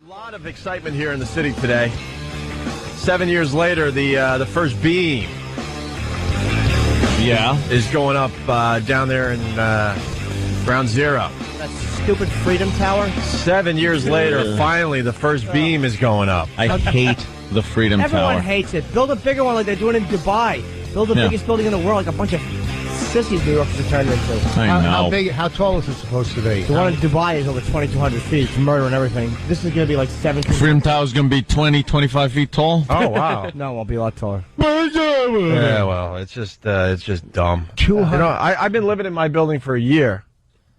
A lot of excitement here in the city today. 7 years later, the first beam is going up down there in Ground Zero. That stupid Freedom Tower? 7 years later, finally, the first beam is going up. I hate the Freedom Tower. Everyone hates it. Build a bigger one like they're doing in Dubai. Build the biggest building in the world like a bunch of sissies New Yorkers are turned into. I know. How tall is it supposed to be? The one in Dubai is over 2,200 feet. It's murder and everything. This is going to be like 17. Freedom Tower is going to be 20, 25 feet tall. Oh, wow. No, it won't be a lot taller. Yeah, well, it's just dumb. I've been living in my building for a year,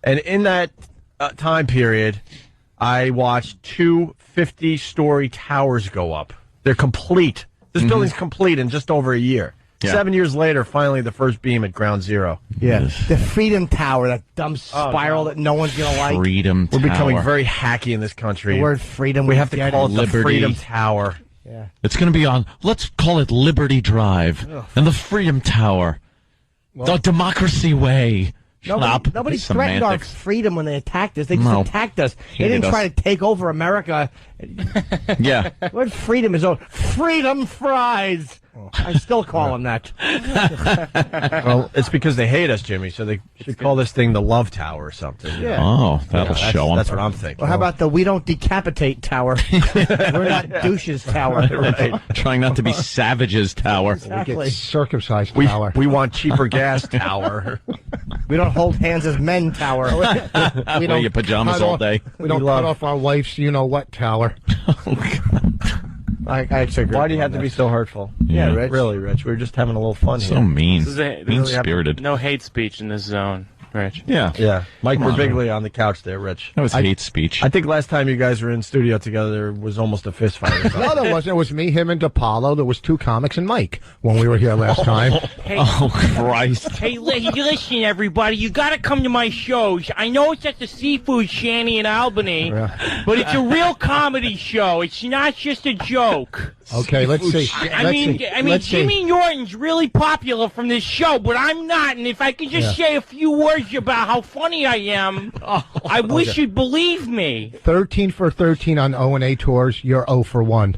and in that time period, I watched two 50-story towers go up. They're complete. This building's complete in just over a year. Yeah. 7 years later, finally, the first beam at Ground Zero. Yeah, the Freedom Tower, that dumb spiral that no one's going to like. Freedom Tower. We're becoming very hacky in this country. The word freedom. We have to call it Liberty. the Freedom Tower. Yeah. It's going to be on, let's call it Liberty Drive and the Freedom Tower. The Democracy Way. Nobody threatened our freedom when they attacked us. They just attacked us. They didn't try to take over America. Yeah. The word freedom is over. Freedom fries. I still call them that. Well, it's because they hate us, Jimmy, so they should call this thing the Love Tower or something. Yeah. Oh, that'll show them. That's what I'm thinking. Well, how about the We Don't Decapitate Tower? We're not douches tower. Right. Trying not to be savages tower. Exactly. We get circumcised We tower. want cheaper gas tower. We don't hold hands as men tower. We Wear your pajamas all day. We don't cut off our wife's you-know-what tower. I actually agree. Why do you have to be so hurtful? Yeah, Rich. Really, Rich. We were just having a little fun here. So mean. Mean-spirited. No hate speech in this zone, Rich. Yeah. Yeah. Mike Birbiglia on the couch there, Rich. That was hate speech. I think last time you guys were in studio together, there was almost a fist fight. Or something. No, there wasn't. It was me, him, and DePaulo. There was two comics and Mike when we were here last time. Oh, Christ. Hey, listen, everybody. You got to come to my shows. I know it's at the Seafood Shanty in Albany, but it's a real comedy show. It's not just a joke. Okay, let's see. I mean, Jimmy Norton's really popular from this show, but I'm not. And if I could just say a few words about how funny I am, I wish you'd believe me. 13 for 13 on O&A tours. You're 0 for 1.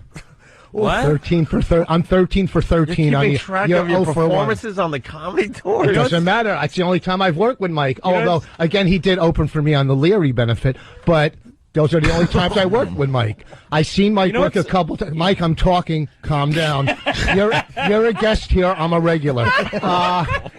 What? 13 for 13. I'm 13 for 13 on Keeping track you're of your 0 for 1. performances on the comedy tour. It doesn't matter. It's the only time I've worked with Mike. Although, again, he did open for me on the Leary benefit, but those are the only times I worked with Mike. I seen Mike work a couple times. Mike, I'm talking. Calm down. You're a guest here. I'm a regular.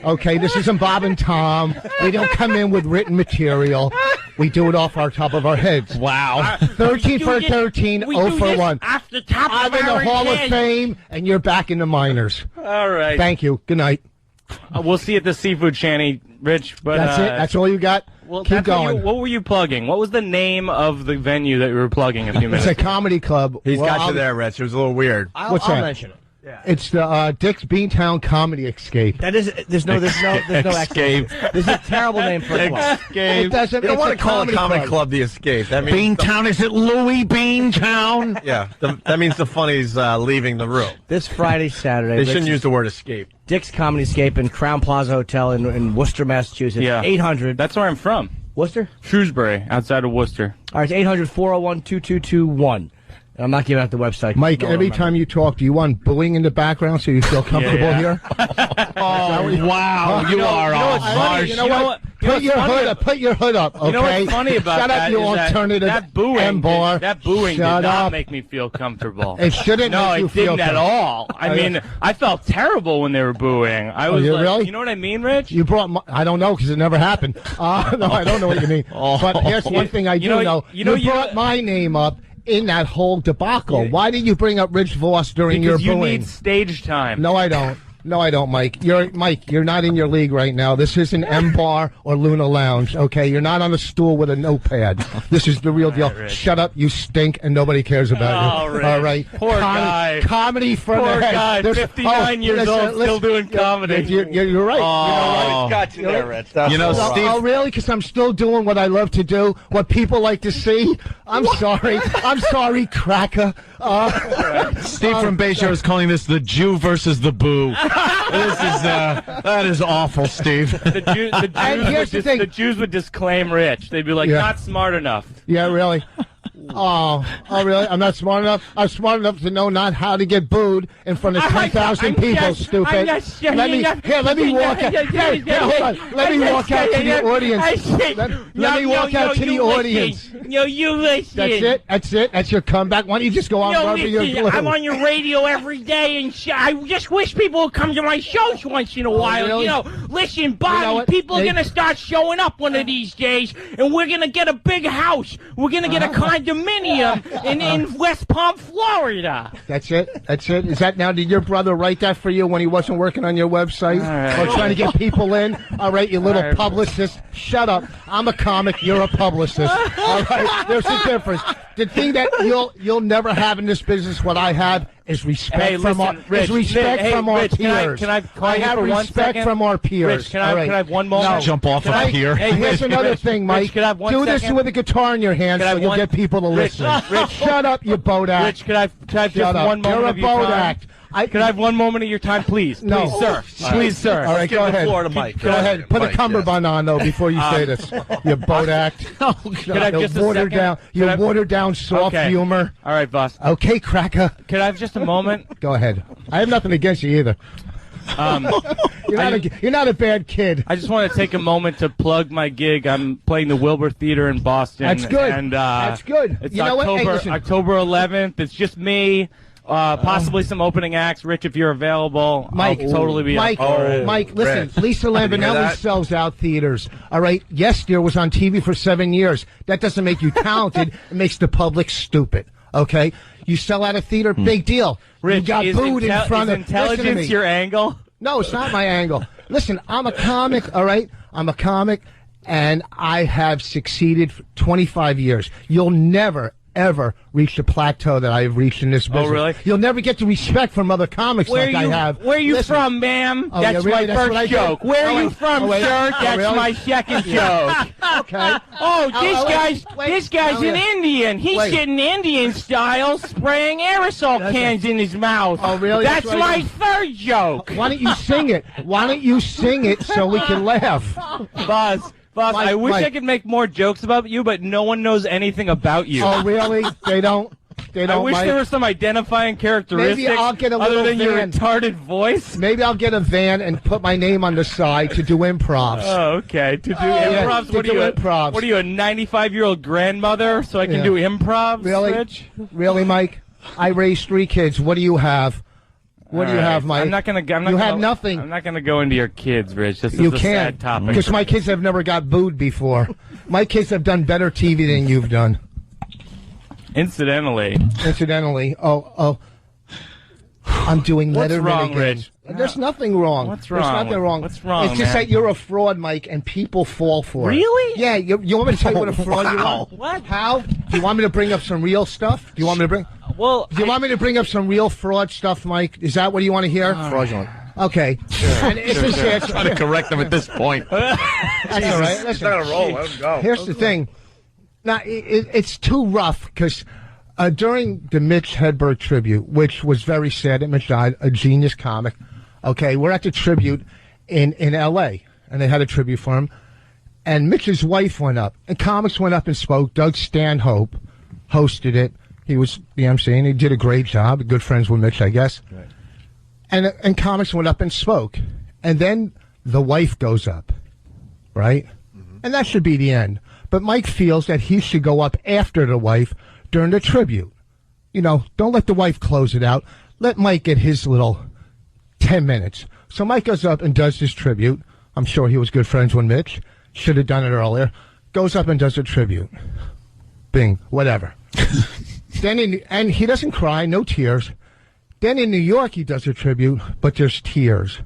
Okay, this isn't Bob and Tom. We don't come in with written material. We do it off our top of our heads. Wow. 13 for 13, 0 for 1. Off the top I'm of in the our Hall of heads. Fame, and you're back in the minors. All right. Thank you. Good night. We'll see you at the Seafood Shanty, Rich. But That's it? That's all you got? Well, Keep going. What were you plugging? What was the name of the venue that you were plugging a few minutes It's a comedy club. He's got you there, Rich. It was a little weird. What's I'll that? mention it. It's the Dick's Beantown Comedy Escape. That is, there's no Escape. This is a terrible name for a club. It doesn't. You don't It's want a to call a comedy club the Escape. That means Beantown, is it Louis Beantown? that means the funny's leaving the room. This Friday, Saturday. They shouldn't use the word escape. Dick's Comedy Escape in Crown Plaza Hotel in Worcester, Massachusetts. Yeah. 800. That's where I'm from. Worcester? Shrewsbury, outside of Worcester. All right, it's 800-401-2221. And I'm not giving out the website. Mike, every time you talk, do you want booing in the background so you feel comfortable here? Oh, wow. You are all harsh. You know what? Put your hood up, okay? You know what's funny about Shut that up, you is alternative that booing, M-bar. that booing did Shut not up. make me feel comfortable. It shouldn't No, make you it feel didn't at all. I mean, I felt terrible when they were booing. I was like, really? you know what I mean, Rich? You brought I don't know because it never happened. No, I don't know what you mean. But here's one thing I do know. You brought my name up in that whole debacle. Why did you bring up Rich Voss during your Because you booing? need stage time. No, I don't. No, I don't, Mike. You're not in your league right now. This isn't M-Bar or Luna Lounge, okay? You're not on a stool with a notepad. This is the real deal. Rich. Shut up, you stink, and nobody cares about you. Rich. All right? Poor guy. Comedy for Poor the head. guy, There's- 59 years old, still doing comedy. You're right. Got you there, Rich. That's Steve. Oh, really? Because I'm still doing what I love to do, what people like to see. I'm sorry. I'm sorry, cracker. Steve from Bay Show is calling this the Jew versus the Boo. That is awful, Steve. And here's the thing. The Jews would disclaim Rich. They'd be like, Yeah. not smart enough. Yeah, really. Oh, really? I'm not smart enough? I'm smart enough to know not how to get booed in front of 10,000 people, stupid. Let me walk out. Hey, hold on. Let me walk out to the audience. Let me walk out to the audience. Yo, you listen. That's it. That's your comeback. Why don't you just go on rubbing your glue? I'm on your radio every day, and I just wish people would come to my shows once in a while. Really? Listen, Bobby, people are going to start showing up one of these days, and we're going to get a big house. We're going to get a condominium in West Palm, Florida. That's it? Is that now, did your brother write that for you when he wasn't working on your website? Right. Or trying to get people in? All right, you little publicist. Shut up. I'm a comic. You're a publicist. All right, there's a difference. The thing that you'll never have in this business, what I have, is respect from our peers. I have respect from our peers. Rich, can I have one moment? No. Jump off a pier. Hey, here's another thing, Mike. Rich, do this with a guitar in your hand so you'll get people to listen. Rich, shut up, you bodak. Rich, can I have just one moment You're a of your time? Can I have one moment of your time, please? No. Please, sir. Please, sir. All right, go ahead. Go ahead. Put a cummerbund on, though, before you say this. You bodak. Can I have just a second? Your watered-down soft humor. All right, boss. Okay, cracker. Can I have just a moment? Go ahead. I have nothing against you either. You're not a bad kid. I just want to take a moment to plug my gig. I'm playing the Wilbur Theater in Boston. That's good. And, that's good. It's you know October, what? Hey, October 11th. It's just me. Possibly some opening acts. Rich, if you're available, Mike, I'll totally be Mike, up for it. Mike, listen, Lisa Lambanelli sells out theaters. All right? Yes, Dear was on TV for 7 years. That doesn't make you talented. It makes the public stupid. Okay? You sell out a theater, big deal. Rich, you got booed in front of intelligence your angle? No, it's not my angle. Listen, I'm a comic, all right? I'm a comic, and I have succeeded for 25 years. You'll never, ever reach the plateau that I've reached in this business. Oh, really? You'll never get the respect from other comics I have. Where are you from, ma'am? Oh, that's really? my first joke. Where are you from, sir? That's my second joke. Okay. This guy's an Indian. He's sitting Indian style, spraying aerosol cans in his mouth. Oh, really? That's my third joke. Why don't you sing it? Why don't you sing it so we can laugh? Boss, I wish I could make more jokes about you, but no one knows anything about you. Oh, really? They don't. I wish there were some identifying characteristics. Maybe I'll get a other than van. your retarded voice. Maybe I'll get a van and put my name on the side to do improvs. Oh, okay. To do improvs. What are you, a 95-year-old grandmother? So I can do improvs. Really? Rich? Really, Mike? I raised 3 kids. What do you have? What do you have, Mike? I'm not gonna. You have nothing. I'm not gonna go into your kids, Rich. This is you a can't, sad topic. because my kids have never got booed before. My kids have done better TV than you've done. Incidentally, I'm doing what's Letterman wrong, again. Rich? There's nothing wrong. What's wrong? There's nothing wrong. What's wrong? It's just man? that you're a fraud, Mike, and people fall for it. Really? Yeah. You want me to tell you what a fraud you are? What? How? Do you want me to bring up some real stuff? Do you want me to bring? Well, do you want me to bring up some real fraud stuff, Mike? Is that what you want to hear? Fraudulent. Okay. And it's just Trying to correct them at this point. That's all right. Listen, on a roll. Let him go. Here's the thing. Now, it's too rough because during the Mitch Hedberg tribute, which was very sad that Mitch died, a genius comic, okay, we're at the tribute in L.A., and they had a tribute for him, and Mitch's wife went up, and comics went up and spoke. Doug Stanhope hosted it. He was the MC, and he did a great job. Good friends with Mitch, I guess. Right. And comics went up and spoke. And then the wife goes up, right? Mm-hmm. And that should be the end. But Mike feels that he should go up after the wife during the tribute. You know, don't let the wife close it out. Let Mike get his little 10 minutes. So Mike goes up and does his tribute. I'm sure he was good friends with Mitch. Should have done it earlier. Goes up and does a tribute. Bing, whatever. And he doesn't cry, no tears. Then in New York, he does a tribute, but there's tears.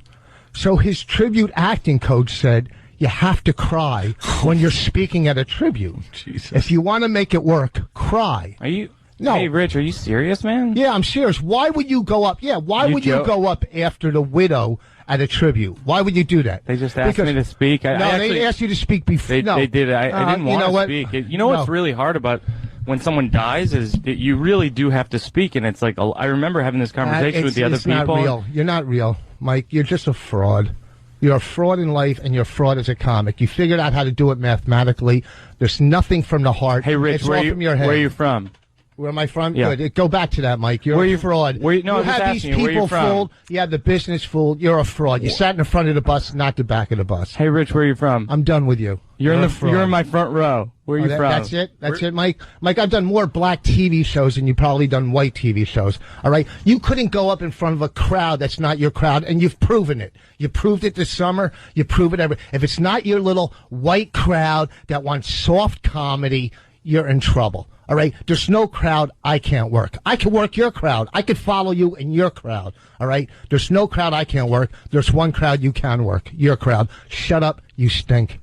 So his tribute acting coach said, you have to cry when you're speaking at a tribute. Jesus. If you want to make it work, cry. Are you? No. Hey, Rich, are you serious, man? Yeah, I'm serious. Why would you go up? Yeah, why would you go up after the widow at a tribute? Why would you do that? They just asked me to speak. They asked you to speak before. They did. I didn't want to speak. You know what's really hard about when someone dies is that you really do have to speak, and it's like I remember having this conversation with the other people. Not real. You're not real, Mike. You're just a fraud. You're a fraud in life, and you're a fraud as a comic. You figured out how to do it mathematically. There's nothing from the heart. Hey, Rich, it's all from your head. Where are you from? Where am I from? Yeah. Good. Go back to that, Mike. You're a fraud. No, you I'm just have these asking you, where people you from? fooled. You have the business fooled. You're a fraud. You sat in the front of the bus, not the back of the bus. Hey, Rich, where are you from? I'm done with you. You're in my front row. Where are you from? That's it? That's it, Mike? Mike, I've done more black TV shows than you've probably done white TV shows. All right? You couldn't go up in front of a crowd that's not your crowd, and you've proven it. You proved it this summer. You prove it if it's not your little white crowd that wants soft comedy, you're in trouble. All right? There's no crowd I can't work. I can work your crowd. I could follow you in your crowd. All right? There's no crowd I can't work. There's one crowd you can work. Your crowd. Shut up. You stink.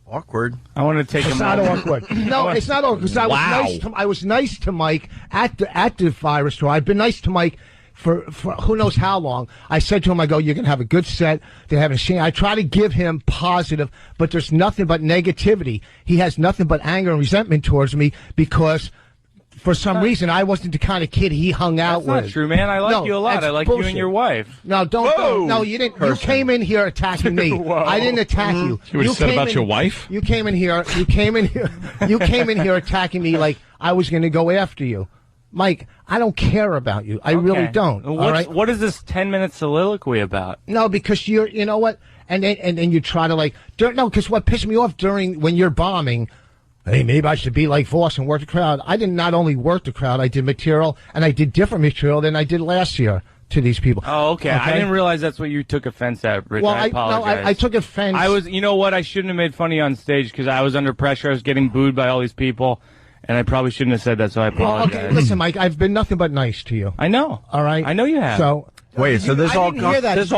Awkward. I want to take him. It's not awkward. No, it's not awkward. Because I was nice to Mike at the virus tour. I've been nice to Mike for who knows how long. I said to him, I go, you're going to have a good set. They haven't seen. I try to give him positive, but there's nothing but negativity. He has nothing but anger and resentment towards me because for some reason I wasn't the kind of kid he hung out with. That's not true, man. I like you a lot. I like you and your wife. No, don't. No, you didn't. You came in here attacking me. I didn't attack you. You would have said about your wife? You came in here. You came in here attacking me like I was going to go after you. Mike, I don't care about you. I really don't. All right? What is this 10-minute soliloquy about? No, because you know what? And then you try to because what pissed me off when you're bombing, hey, maybe I should be like Voss and work the crowd. I did not only work the crowd, I did material, and I did different material than I did last year to these people. Oh, okay. I didn't realize that's what you took offense at, Rich. Well, I apologize. I took offense. You know what? I shouldn't have made fun of you on stage because I was under pressure. I was getting booed by all these people. And I probably shouldn't have said that, so I apologize. Well, okay, listen, Mike, I've been nothing but nice to you. I know. All right? I know you have. So wait, so this all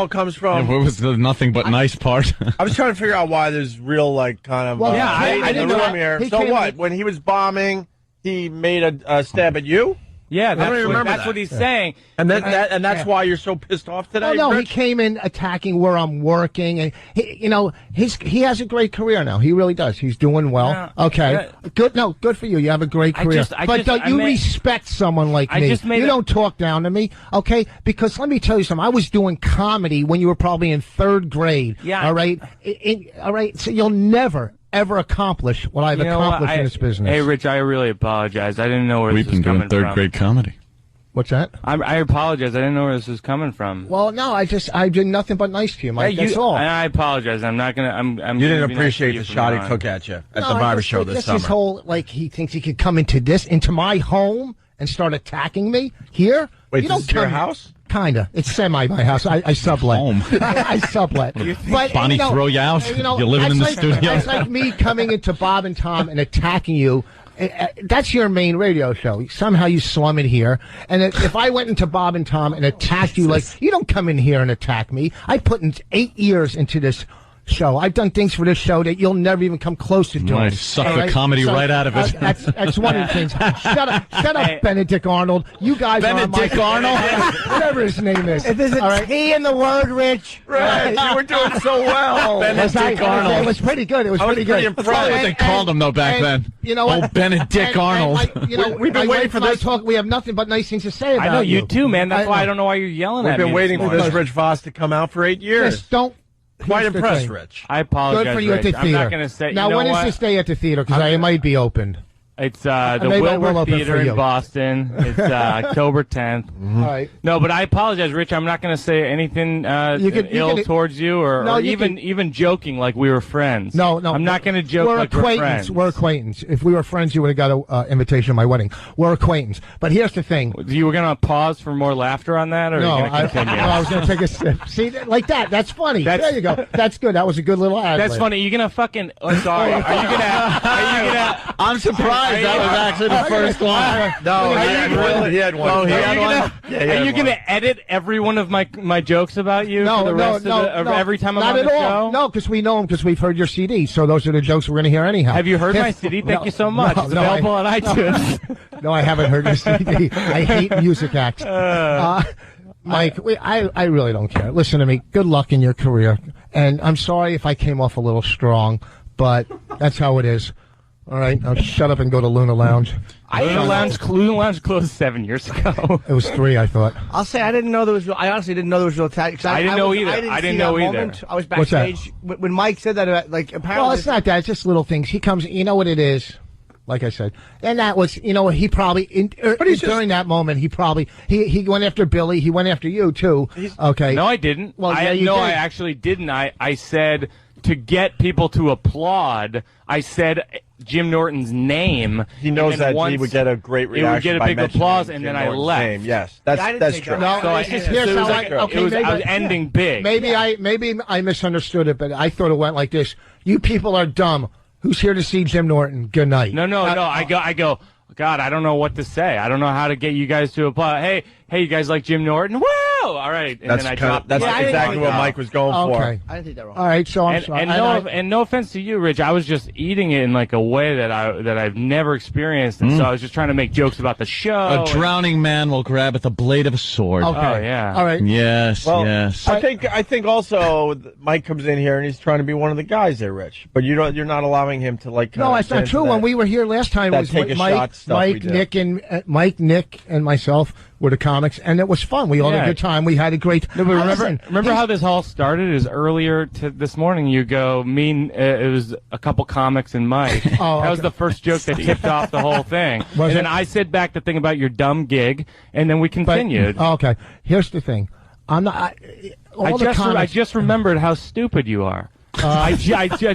comes from... What was the nothing but nice part? I was trying to figure out why there's real, kind of... Well, I didn't know here. So what? When he was bombing, he made a stab at you? Yeah, that's what he's saying. And that's why you're so pissed off today, no, Rich? he came in attacking where I'm working, and he has a great career now. He really does. He's doing well. Yeah. Okay, good. No, good for you. You have a great career. But don't you respect someone like me? You don't talk down to me, okay? Because let me tell you something. I was doing comedy when you were probably in 3rd grade. Yeah. All right. All right. So you'll never ever accomplish what I've accomplished in this business. Hey, Rich, I really apologize. I didn't know where this was coming from. We've been doing 3rd grade comedy. What's that? I apologize. I didn't know where this was coming from. Well, no, I did nothing but nice to you, Mike. That's all. I apologize. I'm not gonna. You didn't appreciate the shot he took at you at the barber show this summer. His whole he thinks he could come into my home and start attacking me here. Wait, this is your house? Kinda. It's semi my house. I sublet. Home. I sublet. But Bonnie throw you out? You're living in the studio? That's like me coming into Bob and Tom and attacking you. That's your main radio show. Somehow you slum it here. And if I went into Bob and Tom and attacked you, you don't come in here and attack me. I put in 8 years into this show. I've done things for this show that you'll never even come close to doing. Suck the comedy right out of it. That's one of the things. Shut up, Benedict Arnold. You guys Benedict Arnold? Whatever his name is. If there's a T in the word, Rich. Right. You were doing so well. Benedict Arnold. It was pretty good. It was pretty good. That's what they called him, though, back then. You know what? Oh, Benedict Arnold. We've been waiting for this talk. We have nothing but nice things to say about you. I know you too, man. That's why I don't know why you're yelling at me. We've been waiting for this Rich Voss to come out for 8 years. Just don't. Quite impressed, Rich. I apologize, Good for you Rich. at the theater. I'm not going to say. Now, when is this day at the theater? Because I might be opened. It's the Wilbur Theater in Boston. It's October 10th. All right. No, but I apologize, Rich. I'm not going to say anything ill towards you or even joking like we were friends. No. I'm not going to joke like we're friends. We're acquaintance. If we were friends, you would have got an invitation to my wedding. We're acquaintance. But here's the thing. You were going to pause for more laughter on that, or no, are you going to continue? I was going to take a sip. See, like that. That's funny. There you go. That's good. That was a good little ad. That's funny. You're going to fucking... Oh, sorry. Are you going to... I'm surprised that was actually the first one. No, he had one. Oh, he had one? Are you going to edit every one of my jokes about you for the rest of every time I'm on the show? No, because we know them because we've heard your CD, so those are the jokes we're going to hear anyhow. Have you heard my CD? Thank you so much. It's available on iTunes. No, I haven't heard your CD. I hate music acts. Mike, I really don't care. Listen to me. Good luck in your career. And I'm sorry if I came off a little strong, but that's how it is. All right, now shut up and go to Luna Lounge. Luna Lounge closed 7 years ago. It was 3, I thought. I'll say I didn't know there was. I honestly didn't know there was real tactics. I didn't know either. I didn't know either. Moment. I was What's that? backstage when Mike said that. Like apparently, Well, it's not that. It's just little things. He comes. You know what it is. Like I said, and that was, he probably during that moment he probably he went after Billy. He went after you too. Okay. No, I didn't. Well, I actually didn't. I said to get people to applaud. I said Jim Norton's name. He knows that he would get a great reaction. He would get a big applause, and then I left. Name. Yes, that's true. No, So I was ending big. Maybe I misunderstood it, but I thought it went like this: you people are dumb. Who's here to see Jim Norton? Good night. No. I go. God, I don't know what to say. I don't know how to get you guys to applaud. Hey, you guys like Jim Norton? Woo! All right. And that's then I dropped. That's exactly what Mike was going for. I didn't think that wrong. All right, so I'm sorry. And no offense to you, Rich. I was just eating it in like a way that I've never experienced, and so I was just trying to make jokes about the show. A drowning man will grab at the blade of a sword. Okay. Oh yeah. All right. Yes. Well, yes. I think also Mike comes in here and he's trying to be one of the guys there, Rich. But you're not allowing him to like. No, that's not true. When we were here last time, it was Mike, Nick, and myself were the comics, and it was fun. We all had a good time. We had a great. No, but remember how this all started? Is earlier this morning. You go. It was a couple comics and Mike. That was the first joke that tipped off the whole thing. And then I said back the thing about your dumb gig, and then we continued. Okay, here's the thing. I just remembered how stupid you are. I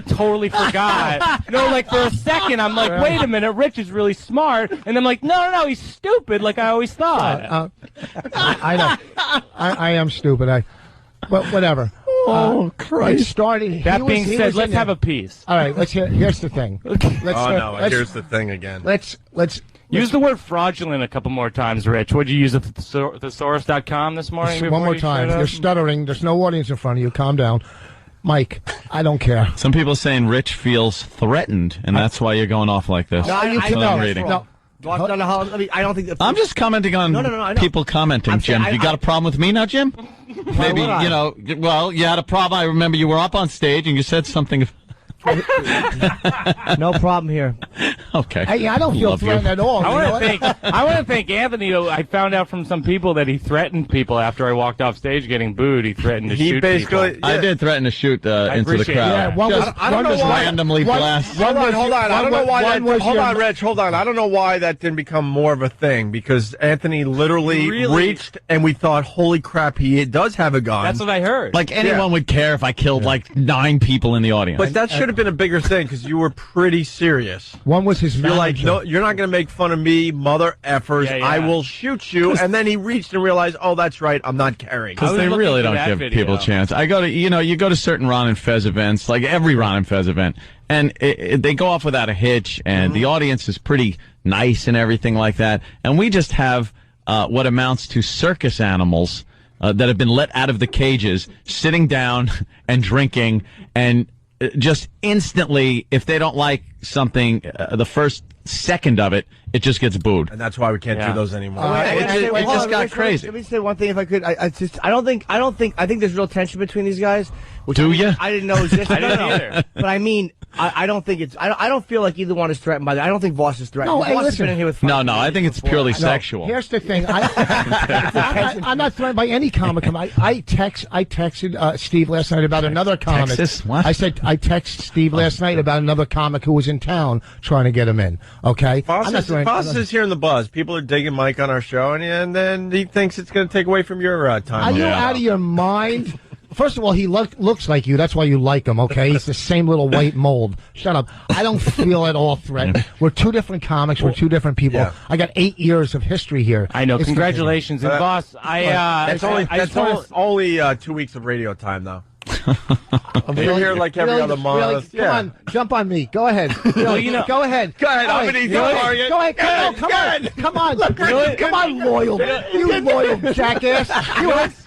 totally forgot. No, like for a second, I'm like, wait a minute, Rich is really smart, and I'm like, no, he's stupid, like I always thought. I know, I am stupid. But whatever. Oh Christ! It started. That being said, let's have a piece. All right, here's the thing. Here's the thing again. Let's use the word fraudulent a couple more times, Rich. Would you use thesaurus.com this morning? One more time. You're stuttering. There's no audience in front of you. Calm down. Mike, I don't care. Some people are saying Rich feels threatened, and that's why you're going off like this. No, I'm reading. No. I don't think. I'm just commenting on people commenting, Jim. You got a problem with me now, Jim? Maybe, well, you had a problem. I remember you were up on stage and you said something. No problem here. Okay. Hey, I don't feel threatened at all. I want to thank Anthony. I found out from some people that he threatened people after I walked off stage getting booed. He threatened to shoot people. Yeah. I did threaten to shoot into the crowd. Yeah, I don't know why. Randomly blast. Hold on. I don't know why. Hold on, Rich. Hold on. I don't know why that didn't become more of a thing because Anthony literally reached and we thought, holy crap, he does have a gun. That's what I heard. Like anyone would care if I killed like 9 people in the audience. But that should have been a bigger thing because you were pretty serious. One was his manager. You're like, no, you're not going to make fun of me, mother effers. Yeah. I will shoot you. And then he reached and realized, oh, that's right, I'm not carrying. Because they really don't give people a chance. I go to, you go to certain Ron and Fez events, like every Ron and Fez event, and they go off without a hitch, and the audience is pretty nice and everything like that. And we just have what amounts to circus animals that have been let out of the cages, sitting down and drinking, and just instantly, if they don't like something, the first second of it, it just gets booed. And that's why we can't do those anymore. It just got crazy. Let me say one thing, if I could. I think there's real tension between these guys. Do you? I didn't know existed. I didn't either. But I mean, I don't think it's. I don't feel like either one is threatened by that. I don't think Voss is threatened. No, hey, Voss has listen. been in here with No, I think it's purely sexual. Here's the thing. I'm not threatened by any comic. I texted Steve last night about another comic. Texas? What? I said I texted Steve last night about another comic who was in town trying to get him in. Okay. Voss is hearing the buzz. People are digging Mike on our show, and then he thinks it's going to take away from your time. Are you out of your mind? First of all, he looks like you. That's why you like him, okay? He's the same little white mold. Shut up. I don't feel at all threatened. We're two different comics. We're two different people. Yeah. I got 8 years of history here. I know. Congratulations. And Voss, that's only 2 weeks of radio time, though. You're here like every other month. Come on, jump on me. Go ahead. Go ahead. Go ahead. I'm an easy target. Go ahead. Come on. Come on, loyal. You loyal jackass.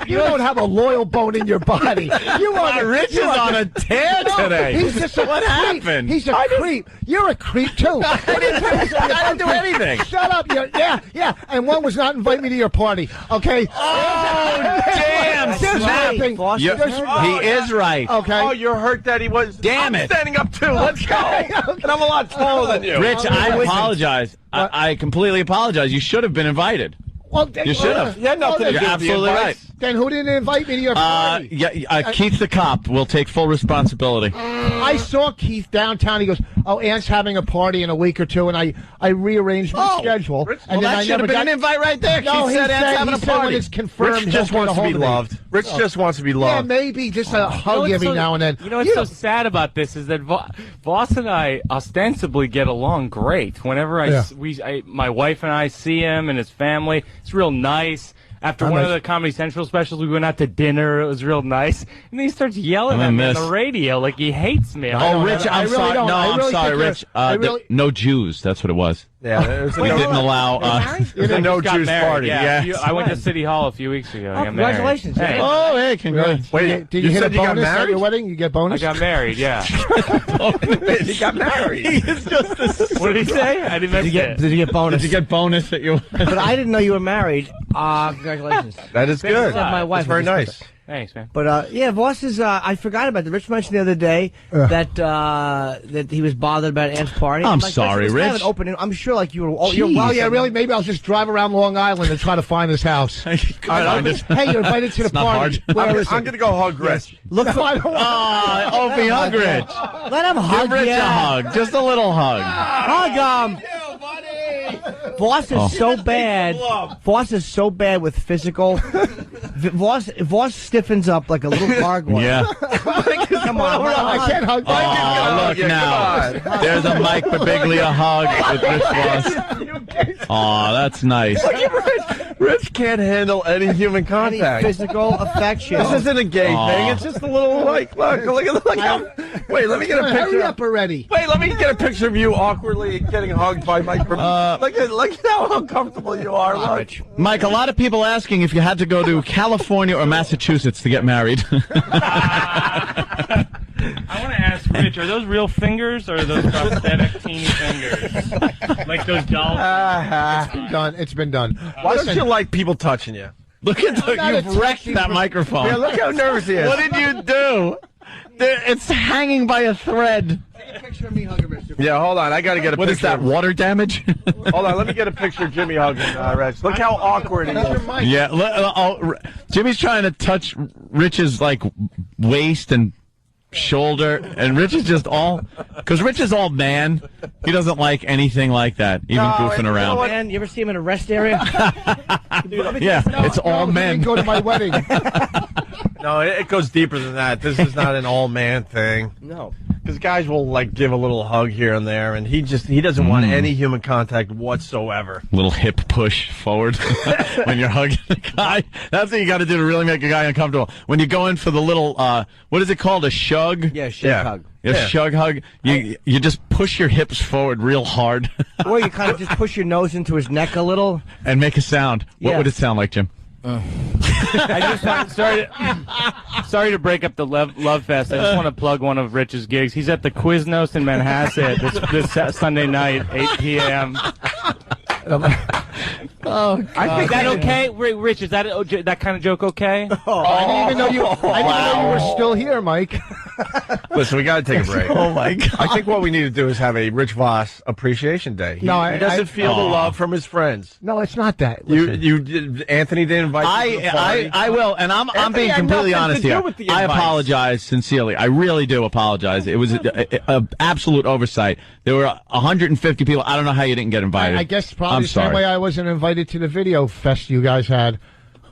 You don't have a loyal bone in your body. Rich is on a tear today. He's just a what creep. happened? He's a creep. You're a creep too. I didn't do anything. Shut up. Yeah. And one was not invite me to your party. Okay. Oh, damn! He is right. Okay. Oh, you're hurt that he was. Damn it! Standing up too. Let's go. And I'm a lot taller than you. Rich, I apologize. I completely apologize. You should have been invited. Well, you should have. You had nothing to do with You're absolutely right. Then who didn't invite me to your party? Keith the cop will take full responsibility. I saw Keith downtown. He goes, "Oh, Aunt's having a party in a week or two," and I rearranged my schedule. Rich, and then that should have been an invite right there. No, Keith said Aunt's having a party. when it's confirmed, Rich just wants to be loved. Rich just wants to be loved. Yeah, maybe just a hug every now and then. You know what's so sad about this is that Voss and I ostensibly get along great. Whenever my wife and I see him and his family, it's real nice. After one of the Comedy Central specials, we went out to dinner. It was real nice. And then he starts yelling at me on the radio like he hates me. Oh, Rich, I'm sorry. No, I'm sorry, Rich. No Jews. That's what it was. Yeah, we didn't allow. There's a no Jews party. Yeah, I went to City Hall a few weeks ago. Congratulations! Hey. Oh, hey, congrats! Wait, did you hit a bonus at your wedding? You get bonus? I got married. Yeah. He got married. What did he say? I didn't Did you get bonus? Did you get bonus at your? But I didn't know you were married. Congratulations. That is good. My wife. That's very nice. Thanks, man. But Voss is. I forgot about that. Rich mentioned the other day that he was bothered about Ant's party. I'm sorry, Rich. I'm sure, like you were. Oh, really? Maybe I'll just drive around Long Island and try to find his house. Hey, you're invited to the party. I'm going to go hug Rich. Look for Opie, hug Rich. Let him hug. Give Rich a hug, just a little hug. Hug Voss is so bad. Voss is so bad with physical. Voss stiffens up like a little gargoyle. Yeah. Come on. I can't hug. Oh, look now. There's a Mike Birbiglia hug with Rich Voss. Oh, that's nice. Look at Rich can't handle any human contact. Any physical affection. This isn't a gay thing. It's just a little like, look how. Wait, let me get a picture. Hurry up already. Wait, let me get a picture of you awkwardly getting hugged by Mike Birbiglia. Look at how uncomfortable you are. Look. Mike, a lot of people asking if you had to go to California or Massachusetts to get married. I want to ask Rich, are those real fingers or are those prosthetic teeny fingers? Like those dolls? It's been done. Why don't you like people touching you? Look at you've wrecked that microphone. Yeah, look how nervous he is. What did you do? It's hanging by a thread. Take a picture of me hugging Rich. Yeah, hold on. I got to get a picture. What is that, water damage? Hold on. Let me get a picture of Jimmy hugging Rich. Look how awkward he is. Yeah. Jimmy's trying to touch Rich's, like, waist and shoulder, and Rich is just because Rich is all man. He doesn't like anything like that, even goofing around. Man, you ever see him in a rest area? Yeah, it's all men. Go to my wedding. No, it goes deeper than that. This is not an all-man thing. No. Because guys will, like, give a little hug here and there, and he doesn't want any human contact whatsoever. Little hip push forward when you're hugging a guy. That's what you got to do to really make a guy uncomfortable. When you go in for the little, what is it called, a shug? Yeah, shug hug. A shug hug. You just push your hips forward real hard. Or you kind of just push your nose into his neck a little. And make a sound. What would it sound like, Jim? I just sorry to break up the love fest. I just want to plug one of Rich's gigs. He's at the Quiznos in Manhasset this Sunday night, 8 p.m. I think that okay, Rich? Is that kind of joke okay? I didn't even know you were still here, Mike. Listen, we got to take a break. Oh my God! I think what we need to do is have a Rich Voss appreciation day. He doesn't feel the love from his friends. No, it's not that. Anthony didn't invite you to the party. I will, and I'm being completely honest here. I apologize sincerely. I really do apologize. It was an absolute oversight. There were 150 people. I don't know how you didn't get invited. I guess probably the same way I wasn't invited to the video fest you guys had.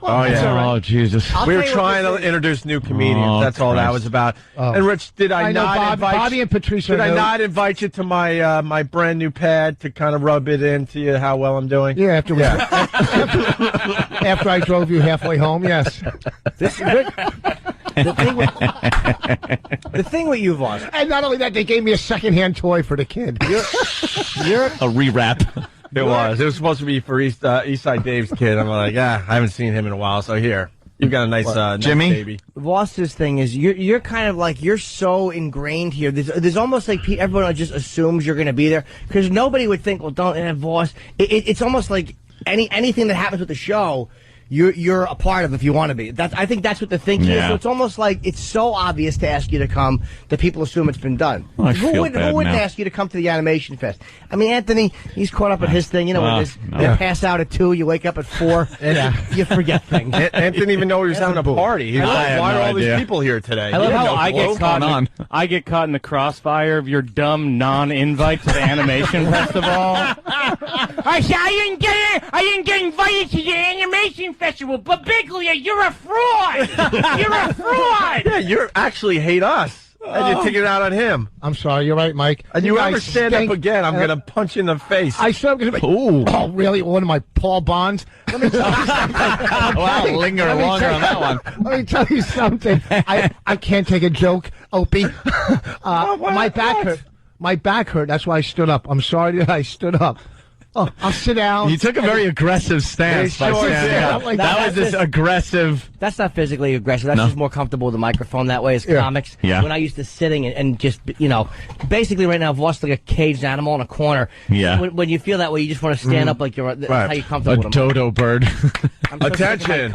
Oh, yeah. Right. Oh, Jesus. We were trying to introduce new comedians. That's all that was about. And, Rich, did I not invite Bobby and Patricia. Did I not invite you to my my brand new pad to kind of rub it into you how well I'm doing? Yeah, after I drove you halfway home, yes. The thing with you, Voss. And not only that, they gave me a secondhand toy for the kid. You're a rewrap. It was supposed to be for East Side Dave's kid. I'm like, I haven't seen him in a while, so here. You got a nice Jimmy? nice baby. Voss's thing is you're kind of like you're so ingrained here. There's almost like everyone just assumes you're going to be there because nobody would think, well, don't have Voss. It's almost like anything that happens with the show. You're a part of if you want to be. I think that's what the thinking is. So it's almost like it's so obvious to ask you to come that people assume it's been done. Well, who wouldn't ask you to come to the Animation Fest? I mean, Anthony, he's caught up at his thing. You know, they pass out at 2, you wake up at 4, you forget things. Anthony didn't even know he was having a party. He was like, why are all these people here today? I love how I get caught in the crossfire of your dumb non-invite to the Animation Festival. I didn't get invited to the Animation Festival, but Birbiglia, you're a fraud! You're a fraud! Yeah, you actually hate us. And you're taking it out on him. I'm sorry, you're right, Mike. And you ever stand up again, I'm going to punch you in the face. I said I'm going to be... Oh, really? One of my Paul Bonds? Let me tell you something. Wow, linger longer on that one. Let me tell you something. I can't take a joke, Opie. My back hurt. My back hurt. That's why I stood up. I'm sorry that I stood up. Oh, I'll sit down. You took a very aggressive stance by standing up. That was this aggressive. That's not physically aggressive. That's just more comfortable with the microphone that way as comics. Yeah. When I used to sitting and just, basically right now, Voss like a caged animal in a corner. Yeah. When you feel that way, you just want to stand up like you're how you comfortable with a dodo bird. Attention.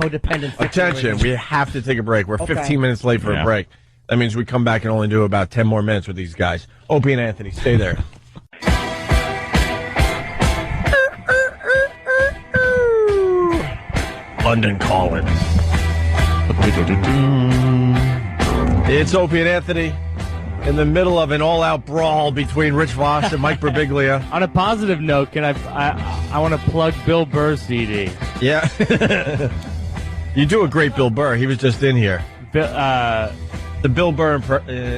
Attention. We have to take a break. We're 15 minutes late for a break. That means we come back and only do about 10 more minutes with these guys. Opie and Anthony, stay there. London Calling. It's Opie and Anthony in the middle of an all-out brawl between Rich Voss and Mike Birbiglia. On a positive note, can I want to plug Bill Burr's CD. Yeah. You do a great Bill Burr. He was just in here. The Bill Burr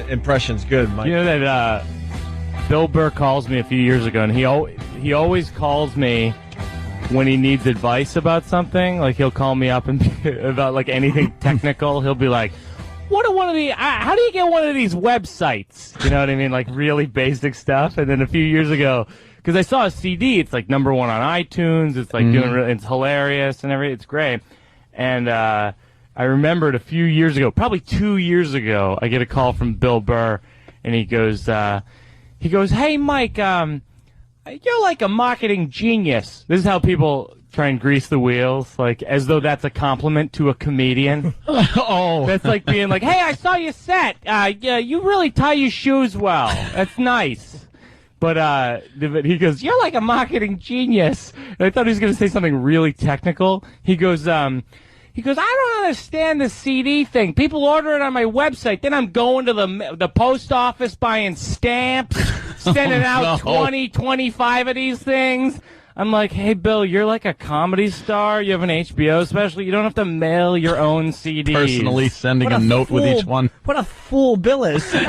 impression's good, Mike. You know that Bill Burr calls me a few years ago, and he always calls me when he needs advice about something. Like, he'll call me up and about like anything technical. He'll be like, how do you get one of these websites? You know what I mean? Like really basic stuff. And then a few years ago, because I saw a CD, it's like #1 on iTunes. It's like it's hilarious and everything. It's great. And I remembered a few years ago, probably 2 years ago, I get a call from Bill Burr, and he goes, "Hey, Mike, you're like a marketing genius." This is how people try and grease the wheels, like as though that's a compliment to a comedian. Oh, that's like being like, "Hey, I saw your set. Yeah, you really tie your shoes well. That's nice." But he goes, "You're like a marketing genius." And I thought he was going to say something really technical. He goes, "I don't understand the CD thing. People order it on my website. Then I'm going to the post office buying stamps, sending out 20, 25 of these things." I'm like, "Hey, Bill, you're like a comedy star. You have an HBO special. You don't have to mail your own CDs. Personally sending a note with each one." What a fool Bill is. Hey,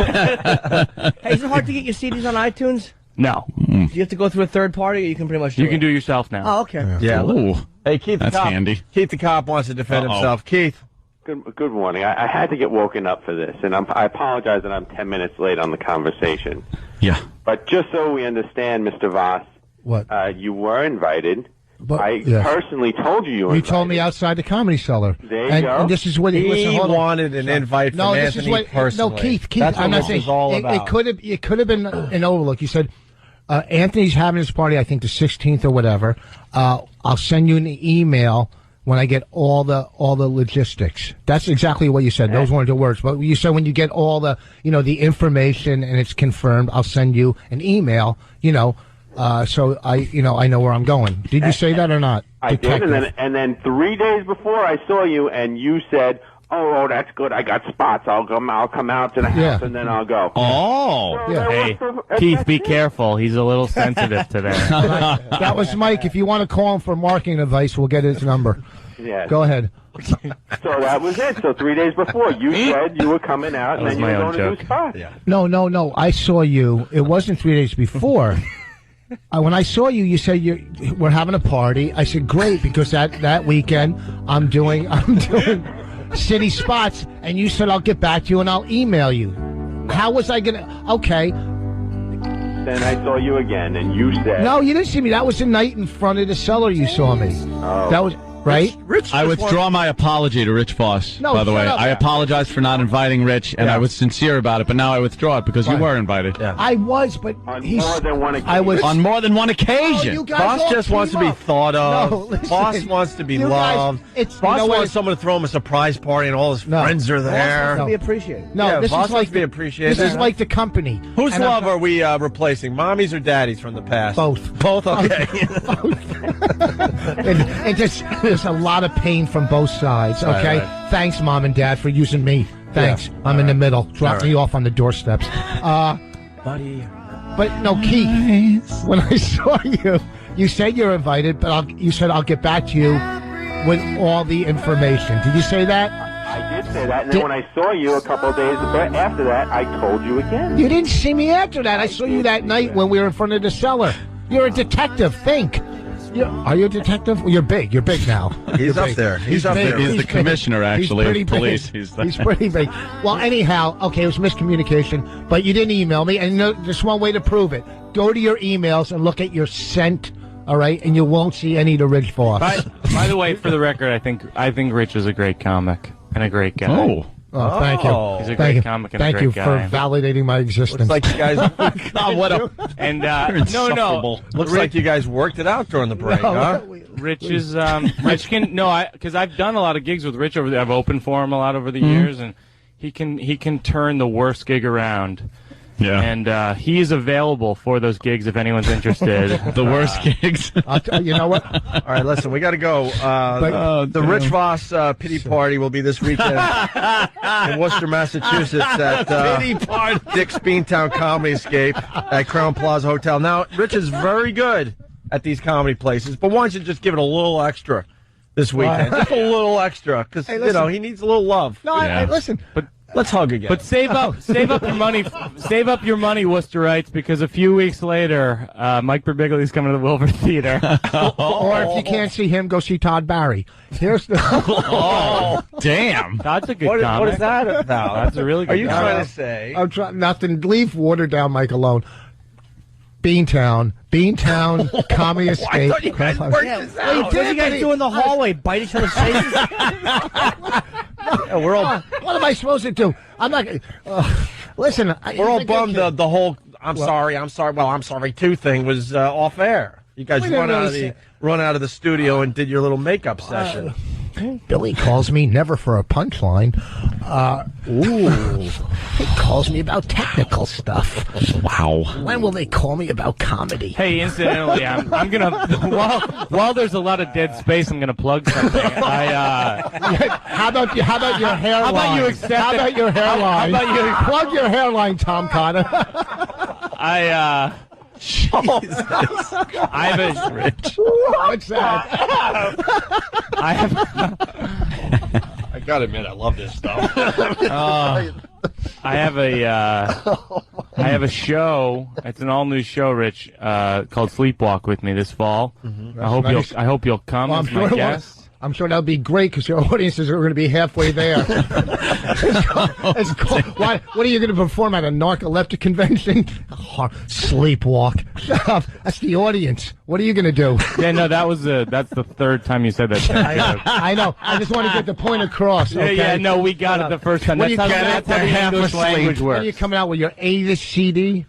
is it hard to get your CDs on iTunes? No. Do you have to go through a third party, or you can pretty much do it? You can do it yourself now. Oh, okay. Yeah. Ooh. Hey, Keith, that's handy. Keith the cop wants to defend himself. Keith. Good morning. I had to get woken up for this, and I apologize that I'm 10 minutes late on the conversation. Yeah. But just so we understand, Mr. Voss, what? You were invited. But, I personally told you were invited. You told me outside the Comedy Cellar. There you go. And this is what he wanted an invite from Anthony personally. No, Keith. That's I'm what not this is all about. It could have been an overlook. You said Anthony's having his party, I think the 16th or whatever. I'll send you an email when I get all the logistics. That's exactly what you said. Those weren't the words, but you said when you get all the the information and it's confirmed, I'll send you an email. So I know where I'm going. Did you say that or not? I did, and then 3 days before I saw you, and you said, "Oh, that's good. I got spots. I'll come out to the house, and then I'll go." Oh, so hey, Keith, be careful. He's a little sensitive today. That was Mike. If you want to call him for marketing advice, we'll get his number. Yeah. Go ahead. So that was it. So 3 days before, you said you were coming out, and then you were going to do spots. Yeah. No. I saw you. It wasn't 3 days before. When I saw you, you said we're having a party. I said great, because that weekend I'm doing city spots, and you said I'll get back to you and I'll email you. How was I gonna? Okay. Then I saw you again, and you said no. You didn't see me. That was the night in front of the cellar. You saw me. Oh. That was right? Rich I withdraw my apology to Rich Voss, by the way. I apologize for not inviting Rich, and I was sincere about it, but now I withdraw it because you were invited. Yeah. I was, but On more than one occasion. I was On more than one occasion. you guys Boss all just wants to team be up. thought of. No, listen. Boss wants to be You guys, loved. it's- Boss you know what? wants someone to throw him a surprise party and all his friends are there. To be appreciated. No, Yeah, this Voss is wants like to be appreciated. This is like the company. Whose And love I'm- are we replacing? Mommy's or daddy's from the past? Both. Both? Okay. and just there's a lot of pain from both sides. Okay, right. Thanks, Mom and Dad, for using me. Thanks. Yeah. I'm in the middle. Drop All me right. off on the doorsteps. Buddy. But no, Keith. When I saw you, you said you're invited, but you said I'll get back to you with all the information. Did you say that? I did say that, and then when I saw you a couple of days after that, I told you again. You didn't see me after that. I saw you that night when we were in front of the cellar. You're a detective. Think. Are you a detective? Well, you're big. You're big now. He's You're up big. there. He's up big. there. He's the big. commissioner, actually, He's of pretty police. Big. He's pretty big. Well, anyhow, okay, it was miscommunication, but you didn't email me, and you know, there's one way to prove it. Go to your emails and look at your sent, all right, and you won't see any of the Rich Voss. By the way, for the record, I think Rich is a great comic and a great guy. Oh, thank you. He's a Thank great you. comic and a Thank great you guy. for validating my existence. Looks like you guys. God, what a And insufferable. Looks like you guys worked it out during the break, huh? Rich is Rich can because I've done a lot of gigs with Rich over there. I've opened for him a lot over the years, and he can turn the worst gig around. Yeah. And he is available for those gigs if anyone's interested. The worst gigs. You know what? All right, listen, we got to go. The Rich Voss pity party will be this weekend in Worcester, Massachusetts at Dick's Beantown Comedy Escape at Crown Plaza Hotel. Now, Rich is very good at these comedy places, but why don't you just give it a little extra this weekend? Just a little extra, because, Hey, listen. he needs a little love. No, listen. But let's hug again. But save up your money, Worcesterites, because a few weeks later, Mike Birbiglia is coming to the Wilbur Theater. Or if you can't see him, go see Todd Barry. Here's the. Oh, damn. That's a good what comic. is that about? That's a really good Are you comic. trying to say? I'm trying nothing. Leave water down, Mike alone. Beantown Comedy Escape. I thought you guys worked this out. What are you guys do in the hallway? Bite each other's faces? Yeah, we're all What am I supposed to do? I'm not. Listen, we're all bummed. The whole I'm sorry. Well, I'm sorry too thing was off air. You guys We didn't run out of the studio and did your little makeup session. Billy calls me never for a punchline. He calls me about technical stuff. Wow. When will they call me about comedy? Hey, incidentally, I'm gonna while there's a lot of dead space, I'm gonna plug something. How about your hairline? How about you accept How it? about your hairline? How about you- plug your hairline, Tom Connor? I have a Rich. What's that? I gotta admit, I love this stuff. I have a show. It's an all new show, Rich, called Sleepwalk with me this fall. Nice. I hope you'll come Well, as my guest. I'm sure that'll be great because your audiences are going to be halfway there. It's called, what are you going to perform at a narcoleptic convention? Sleepwalk. Shut up. That's the audience. What are you going to do? Yeah, no, that's the third time you said that. I know. I just want to get the point across. Okay? Yeah, no, we got it the first time. When That's you how, get that's it, how they're the half English language When are you works. coming out with your A-list CD?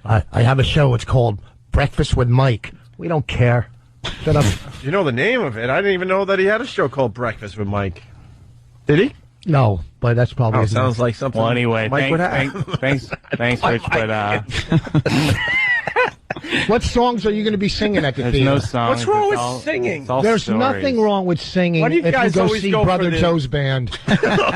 I have a show. It's called Breakfast with Mike. We don't care. Shut up. You know the name of it. I didn't even know that he had a show called Breakfast with Mike. Did he? No, but that's probably. Oh, sounds like something. Well, anyway, Mike would have. thanks, Rich. But What songs are you going to be singing at the there's theater? no song. What's wrong with all- singing? it's all There's stories. nothing wrong with singing Why do you if you guys go always see go for Brother the- Joe's band.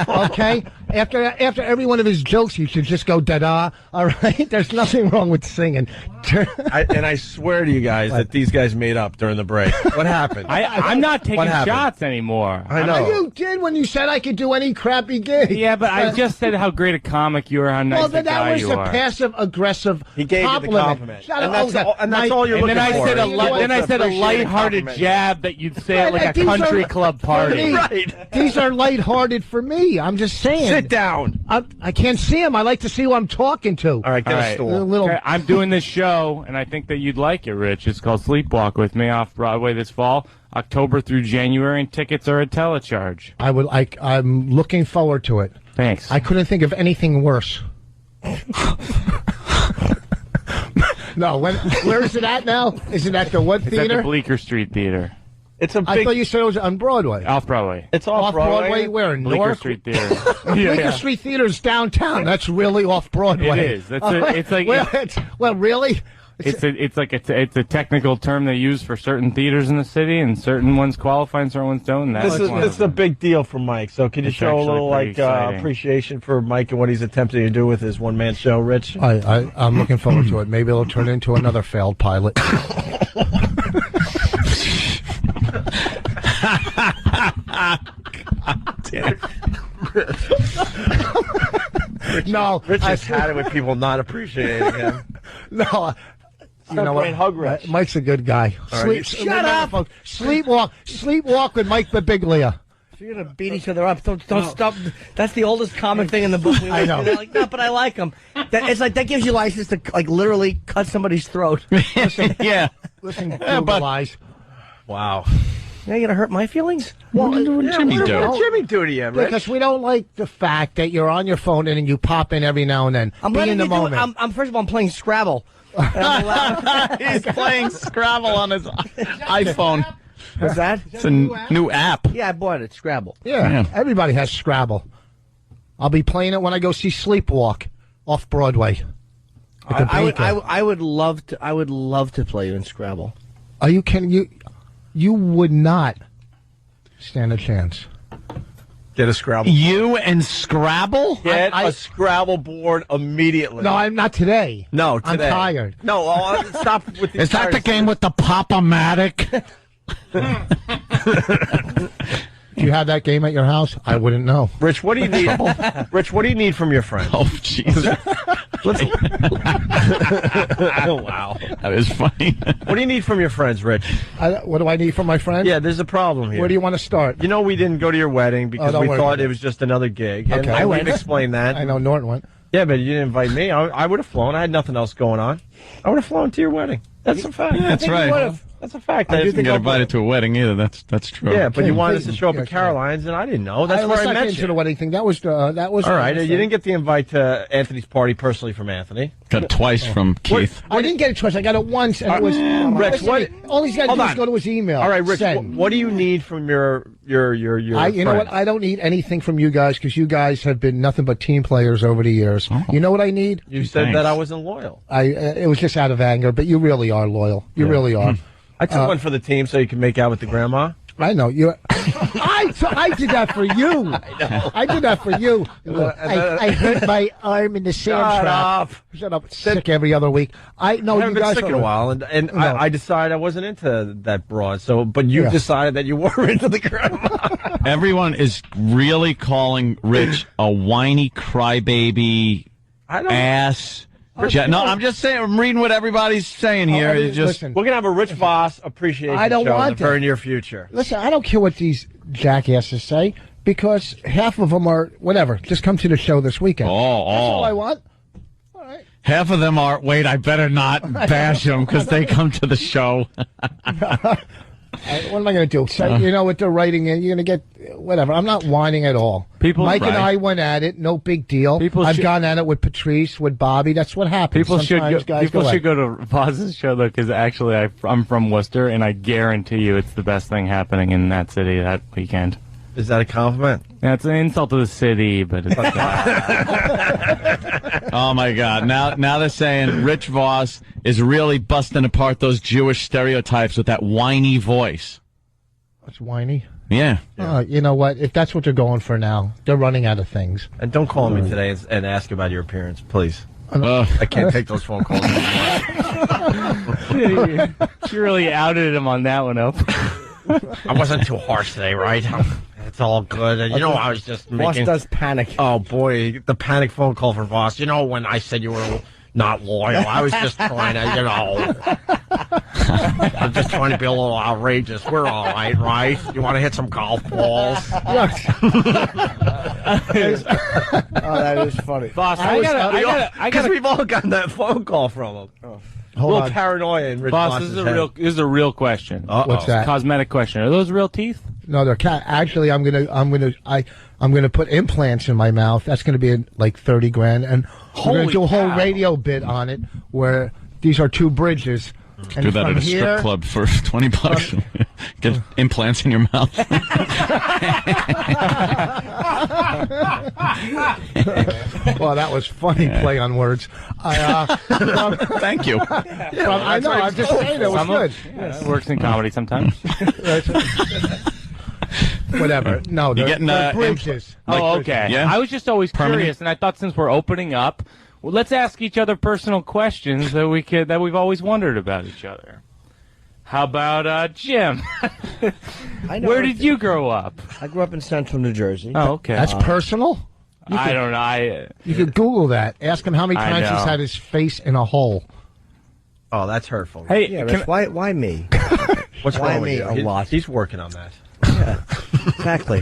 Okay? After every one of his jokes, you should just go da-da. All right? There's nothing wrong with singing. I swear to you guys that these guys made up during the break. What happened? I'm not taking happened? shots anymore. I know. You did when you said I could do any crappy gig. Yeah, but I just said how great a comic you are, how nice Well, a then guy that was you a are. passive-aggressive He gave you the compliment. Shut And up. that's all you're And looking then I for. said You know, then I it's said a appreciated lighthearted compliment. jab that you'd say at like a These are- country club party. Right. These are lighthearted for me. I'm just saying. Sit down. I can't see him. I like to see who I'm talking to. All right, get a stool. Okay, I'm doing this show, and I think that you'd like it, Rich. It's called Sleepwalk with me off Broadway this fall, October through January, and tickets are a telecharge. I'm looking forward to it. Thanks. I couldn't think of anything worse. No, where is it at now? Is it at the what theater? It's at the Bleecker Street Theater. It's a big... I thought you said it was on Broadway. Off Broadway. It's off Broadway. Where? Bleecker Street Theater. Bleecker Street Theater is downtown. That's really off Broadway. It is. It's like really. It's a technical term they use for certain theaters in the city, and certain ones qualify and certain ones don't. And this is a big deal for Mike. So can you show a little appreciation for Mike and what he's attempting to do with his one-man show, Rich? I'm looking forward to it. Maybe it'll turn into another failed pilot. No, Rich has had it with people not appreciating him. No. You know what? Hug Rich. Mike's a good guy. Right. Shut up! Sleepwalk with Mike Birbiglia. If you're gonna beat each other up, don't stop. That's the oldest comic thing in the book. I know. They're like, no, but I like him. It's like that gives you license to literally cut somebody's throat. Listen, Yeah. listen, lies. Wow. Now you're gonna hurt my feelings? What did Jimmy do? What did Jimmy do to you, Rich? Because we don't like the fact that you're on your phone and you pop in every now and then. Be in the moment. I'm first of all, I'm playing Scrabble. He's playing Scrabble on his iPhone. What's that? It's a new app. Yeah, I bought it. Scrabble. Yeah, everybody has Scrabble. I'll be playing it when I go see Sleepwalk off Broadway. I would love to play you in Scrabble. Are you kidding? You would not stand a chance. Get a Scrabble. You and Scrabble? Get a Scrabble board immediately. No, I'm not today. No, today. I'm tired. No, stop with the. Is that the game with the Pop-O-Matic? Do you have that game at your house? I wouldn't know. Rich, what do you need? Rich, what do you need from your friends? Oh, Jesus. Oh, wow. That is funny. What do you need from your friends, Rich? What do I need from my friends? Yeah, there's a problem here. Where do you want to start? You know, we didn't go to your wedding because we thought it was just another gig. Okay. And we've explained that. I know Norton went. Yeah, but you didn't invite me. I would have flown. I had nothing else going on. I would have flown to your wedding. That's a fact. Yeah, that's right. That's a fact. I didn't get invited to a wedding either. That's true. Yeah, but you wanted us to show up at Caroline's, and I didn't know. That's where I met you. To the wedding thing. That was all right. You didn't get the invite to Anthony's party personally from Anthony. Got it twice from Keith. I didn't get it twice. I got it once, and it was Rich. What? All he's got to do is go to his email. All right, Rich. What do you need from your you know what? I don't need anything from you guys because you guys have been nothing but team players over the years. Oh. You know what I need? You said that I wasn't loyal. It was just out of anger, but you really are loyal. You really are. I took one for the team so you can make out with the grandma. I know you. I did that for you. I did that for you. I hurt my arm in the sand trap. Shut up. Sick every other week. I haven't been sick in a while, and I decided I wasn't into that broad. So, but you decided that you were into the grandma. Everyone is really calling Rich a whiny crybaby ass. No, I'm just saying. I'm reading what everybody's saying here. Listen, we're gonna have a Rich Voss appreciation show in the very near future. Listen, I don't care what these jackasses say because half of them are whatever. Just come to the show this weekend. That's all I want. All right. Half of them are. Wait, I better not bash them because they come to the show. What am I going to do? So, you know what they're writing in? You're going to get whatever. I'm not whining at all. Mike and I went at it. No big deal. I've gone at it with Patrice, with Bobby. That's what happens. People should go to Voss's show, though, because actually I'm from Worcester, and I guarantee you it's the best thing happening in that city that weekend. Is that a compliment? Yeah, it's an insult to the city, but it's Oh, my God. Now they're saying Rich Voss is really busting apart those Jewish stereotypes with that whiny voice. What's whiny? Yeah. You know what? If that's what they're going for now, they're running out of things. And don't call me today and ask about your appearance, please. I can't take those phone calls anymore. You really outed him on that one, Opie. I wasn't too harsh today, right? It's all good. And, I was just making... Voss does panic. Oh, boy. The panic phone call for Voss. When I said you were not loyal, I was just trying to, I'm just trying to be a little outrageous. We're all right, right? You want to hit some golf balls? Oh, that is funny. Boss, Because we've all gotten that phone call from him. Oh. A little paranoia in Rich Boss, this is a real question. What's that? Cosmetic question. Are those real teeth? No, they're actually. I'm gonna put implants in my mouth. That's gonna be like $30,000, and we're gonna do a whole radio bit on it where these are two bridges. And do that at a strip club for $20. Get implants in your mouth. Well, that was funny play on words. Thank you. I know. I'm just saying it was good. It works in comedy sometimes. Whatever. No, they're bridges. Oh, okay. Yeah. I was just always curious, and I thought since we're opening up, well, let's ask each other personal questions that we've always wondered about each other. How about Jim? Where did you grow up? I grew up in Central New Jersey. Oh, okay. That's personal. I don't know. You could Google that. Ask him how many times he's had his face in a hole. Oh, that's hurtful. Hey, yeah, Rich, why me? What's wrong with me you? a lot? He's working on that. Yeah, exactly.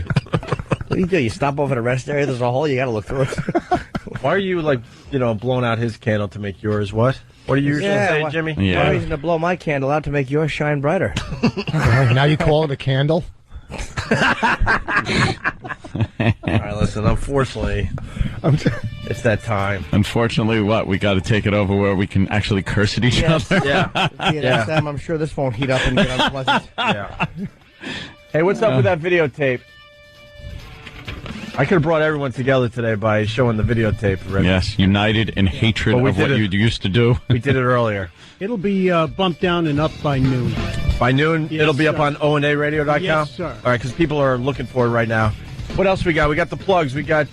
What do? You stop over the rest area, there's a hole, you gotta look through it. Why are you, blowing out his candle to make yours what? What are you usually saying, Jimmy? Yeah. No reason to blow my candle out to make yours shine brighter. Now you call it a candle? All right, listen, unfortunately, it's that time. Unfortunately, we got to take it over where we can actually curse at each other. Yeah. Yeah. I'm sure this won't heat up and get unpleasant. Yeah. Hey, what's up with that videotape? I could have brought everyone together today by showing the videotape. Rick. Yes, united in hatred of what you used to do. We did it earlier. It'll be bumped down and up by noon. By noon, Yes, it'll be up sir. on onaradio.com? Yes, sir. All right, because people are looking for it right now. What else we got? We got the plugs. We got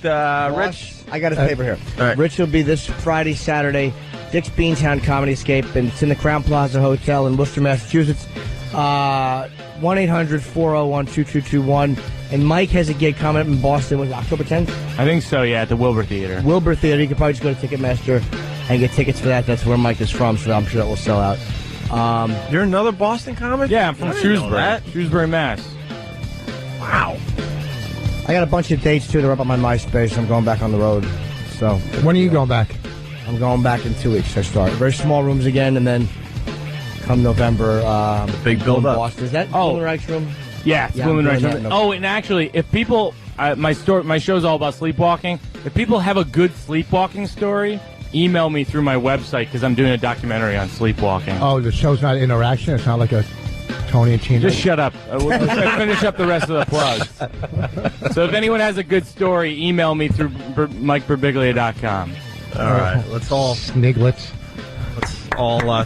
Rich. I got his paper here. All right. Rich will be this Friday, Saturday, Dick's Beantown Comedy Escape, and it's in the Crown Plaza Hotel in Worcester, Massachusetts. 1-800-401-2221. And Mike has a gig coming up in Boston. Was it October 10th? I think so, yeah, at the Wilbur Theater. Wilbur Theater. You can probably just go to Ticketmaster and get tickets for that. That's where Mike is from, so I'm sure that will sell out. You're another Boston comic? Yeah, I'm from Shrewsbury. Shrewsbury, Mass. Wow. I got a bunch of dates, too. They're up on my MySpace. I'm going back on the road. So When are you going back? I'm going back in 2 weeks. I start. Very small rooms again, and then come November, big build-up. Boston. Is that Blumen Reich's room? Yeah, it's Yeah, Blumen I'm Reich's. doing that. Oh, and actually, if people, my show's all about sleepwalking. If people have a good sleepwalking story, email me through my website because I'm doing a documentary on sleepwalking. Oh, the show's not interaction? It's not like a Tony and Tina? Just shut up. Let's finish up the rest of the plugs. So if anyone has a good story, email me through MikeBirbiglia.com. All right, let's all Sniglets.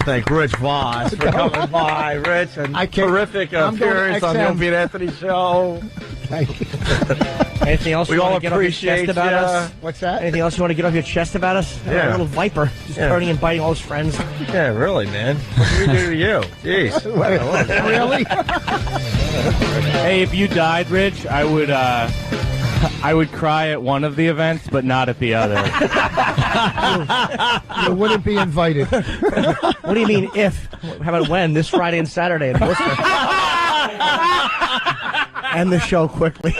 thank Rich Voss for coming by. Rich, and terrific appearance on the Opie and Anthony show. Thank you. Anything else We you all want to get off your appreciate chest about us? What's that? Anything else you want to get off your chest about us? Yeah. A little viper just turning and biting all his friends. Yeah, really, man. What did we do to you? Jeez. Really? Hey, if you died, Rich, I would cry at one of the events, but not at the other. You wouldn't be invited. What do you mean if? How about when? This Friday and Saturday in Worcester. End the show quickly.